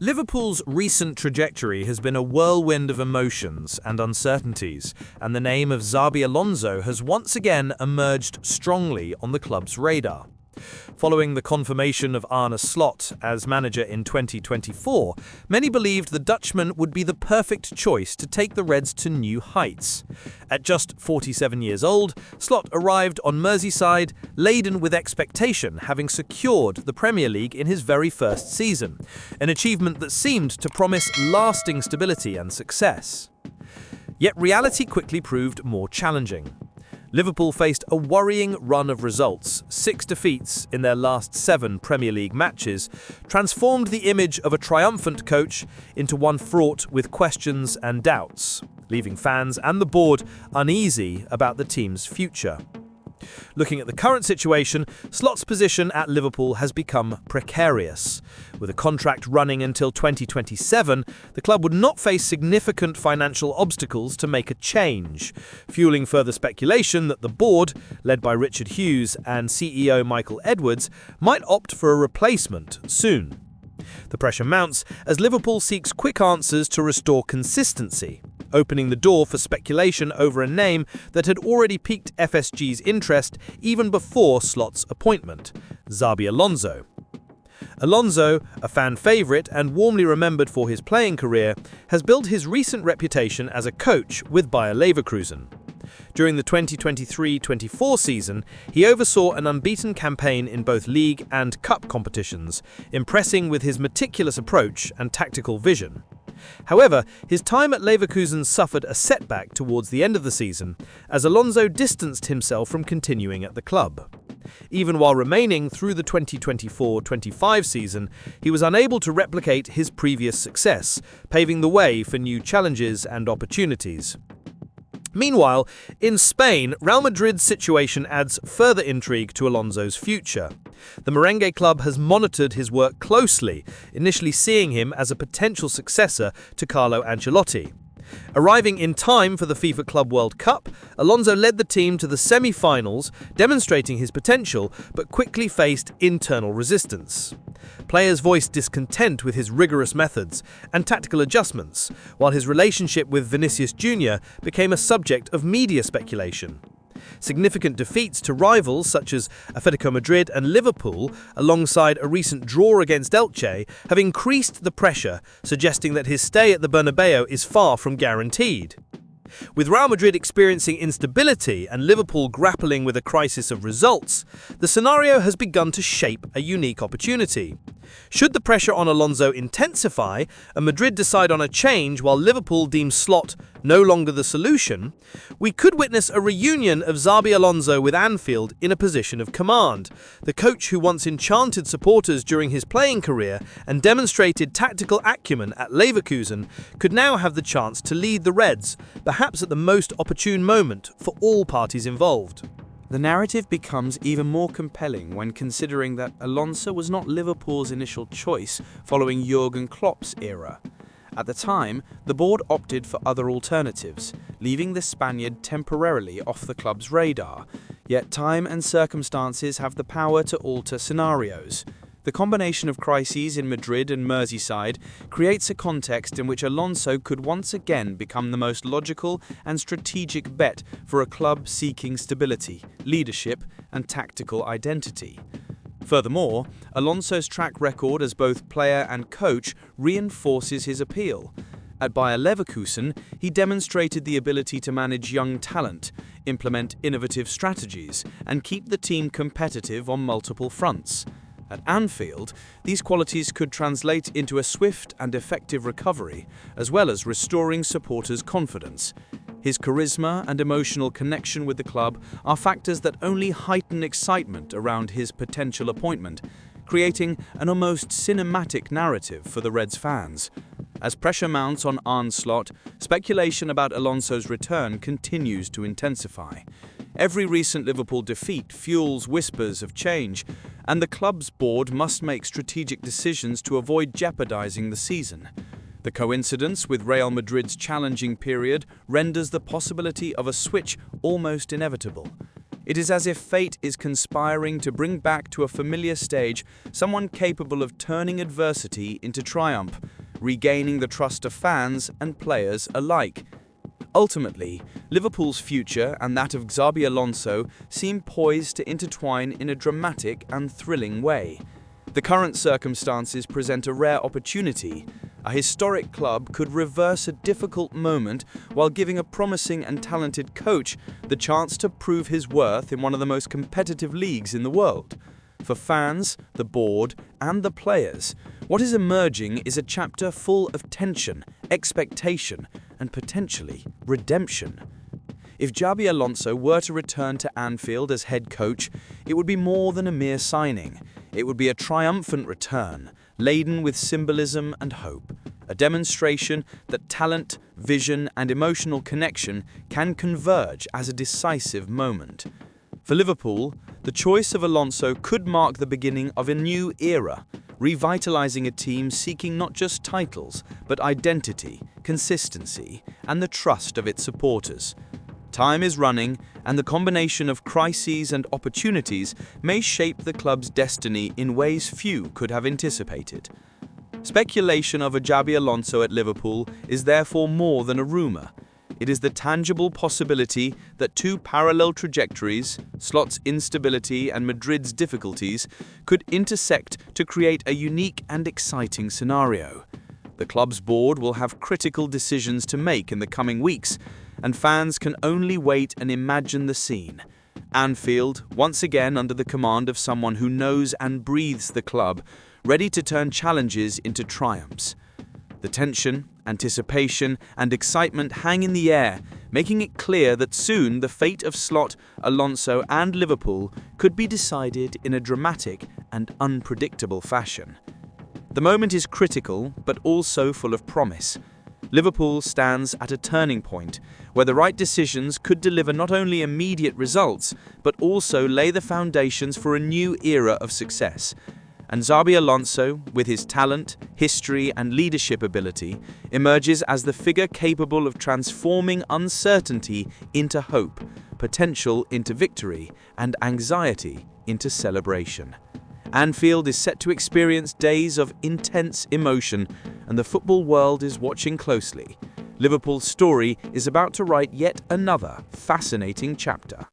Liverpool's recent trajectory has been a whirlwind of emotions and uncertainties, and the name of Xabi Alonso has once again emerged strongly on the club's radar. Following the confirmation of Arne Slot as manager in 2024, many believed the Dutchman would be the perfect choice to take the Reds to new heights. At just 47 years old, Slot arrived on Merseyside laden with expectation, having secured the Premier League in his very first season, an achievement that seemed to promise lasting stability and success. Yet reality quickly proved more challenging. Liverpool faced a worrying run of results. 6 defeats in their last 7 Premier League matches transformed the image of a triumphant coach into one fraught with questions and doubts, leaving fans and the board uneasy about the team's future. Looking at the current situation, Slot's position at Liverpool has become precarious. With a contract running until 2027, the club would not face significant financial obstacles to make a change, fueling further speculation that the board, led by Richard Hughes and CEO Michael Edwards, might opt for a replacement soon. The pressure mounts as Liverpool seeks quick answers to restore consistency, opening the door for speculation over a name that had already piqued FSG's interest even before Slot's appointment, Xabi Alonso. Alonso, a fan favourite and warmly remembered for his playing career, has built his recent reputation as a coach with Bayer Leverkusen. During the 2023-24 season, he oversaw an unbeaten campaign in both league and cup competitions, impressing with his meticulous approach and tactical vision. However, his time at Leverkusen suffered a setback towards the end of the season, as Alonso distanced himself from continuing at the club. Even while remaining through the 2024-25 season, he was unable to replicate his previous success, paving the way for new challenges and opportunities. Meanwhile, in Spain, Real Madrid's situation adds further intrigue to Alonso's future. The merengue club has monitored his work closely, initially seeing him as a potential successor to Carlo Ancelotti. Arriving in time for the FIFA Club World Cup, Alonso led the team to the semi-finals, demonstrating his potential, but quickly faced internal resistance. Players voiced discontent with his rigorous methods and tactical adjustments, while his relationship with Vinicius Jr. became a subject of media speculation. Significant defeats to rivals such as Atletico Madrid and Liverpool, alongside a recent draw against Elche, have increased the pressure, suggesting that his stay at the Bernabeu is far from guaranteed. With Real Madrid experiencing instability and Liverpool grappling with a crisis of results, the scenario has begun to shape a unique opportunity. Should the pressure on Alonso intensify and Madrid decide on a change while Liverpool deems Slot no longer the solution, we could witness a reunion of Xabi Alonso with Anfield in a position of command. The coach who once enchanted supporters during his playing career and demonstrated tactical acumen at Leverkusen could now have the chance to lead the Reds, perhaps at the most opportune moment for all parties involved. The narrative becomes even more compelling when considering that Alonso was not Liverpool's initial choice following Jurgen Klopp's era. At the time, the board opted for other alternatives, leaving the Spaniard temporarily off the club's radar. Yet time and circumstances have the power to alter scenarios. The combination of crises in Madrid and Merseyside creates a context in which Alonso could once again become the most logical and strategic bet for a club seeking stability, leadership, and tactical identity. Furthermore, Alonso's track record as both player and coach reinforces his appeal. At Bayer Leverkusen, he demonstrated the ability to manage young talent, implement innovative strategies, and keep the team competitive on multiple fronts. At Anfield, these qualities could translate into a swift and effective recovery, as well as restoring supporters' confidence. His charisma and emotional connection with the club are factors that only heighten excitement around his potential appointment, creating an almost cinematic narrative for the Reds fans. As pressure mounts on Arne Slot, speculation about Alonso's return continues to intensify. Every recent Liverpool defeat fuels whispers of change, and the club's board must make strategic decisions to avoid jeopardizing the season. The coincidence with Real Madrid's challenging period renders the possibility of a switch almost inevitable. It is as if fate is conspiring to bring back to a familiar stage someone capable of turning adversity into triumph, regaining the trust of fans and players alike. Ultimately, Liverpool's future and that of Xabi Alonso seem poised to intertwine in a dramatic and thrilling way. The current circumstances present a rare opportunity. A historic club could reverse a difficult moment while giving a promising and talented coach the chance to prove his worth in one of the most competitive leagues in the world. For fans, the board, and the players, what is emerging is a chapter full of tension, expectation, and potentially redemption. If Xabi Alonso were to return to Anfield as head coach, it would be more than a mere signing. It would be a triumphant return, laden with symbolism and hope, a demonstration that talent, vision, and emotional connection can converge as a decisive moment. For Liverpool, the choice of Alonso could mark the beginning of a new era, revitalizing a team seeking not just titles, but identity, consistency, and the trust of its supporters. Time is running, and the combination of crises and opportunities may shape the club's destiny in ways few could have anticipated. Speculation of a Xabi Alonso at Liverpool is therefore more than a rumour. It is the tangible possibility that two parallel trajectories, Slot's instability and Madrid's difficulties, could intersect to create a unique and exciting scenario. The club's board will have critical decisions to make in the coming weeks, and fans can only wait and imagine the scene. Anfield, once again under the command of someone who knows and breathes the club, ready to turn challenges into triumphs. The tension, anticipation, and excitement hang in the air, making it clear that soon the fate of Slot, Alonso, and Liverpool could be decided in a dramatic and unpredictable fashion. The moment is critical, but also full of promise. Liverpool stands at a turning point, where the right decisions could deliver not only immediate results, but also lay the foundations for a new era of success. And Xabi Alonso, with his talent, history, and leadership ability, emerges as the figure capable of transforming uncertainty into hope, potential into victory, and anxiety into celebration. Anfield is set to experience days of intense emotion, and the football world is watching closely. Liverpool's story is about to write yet another fascinating chapter.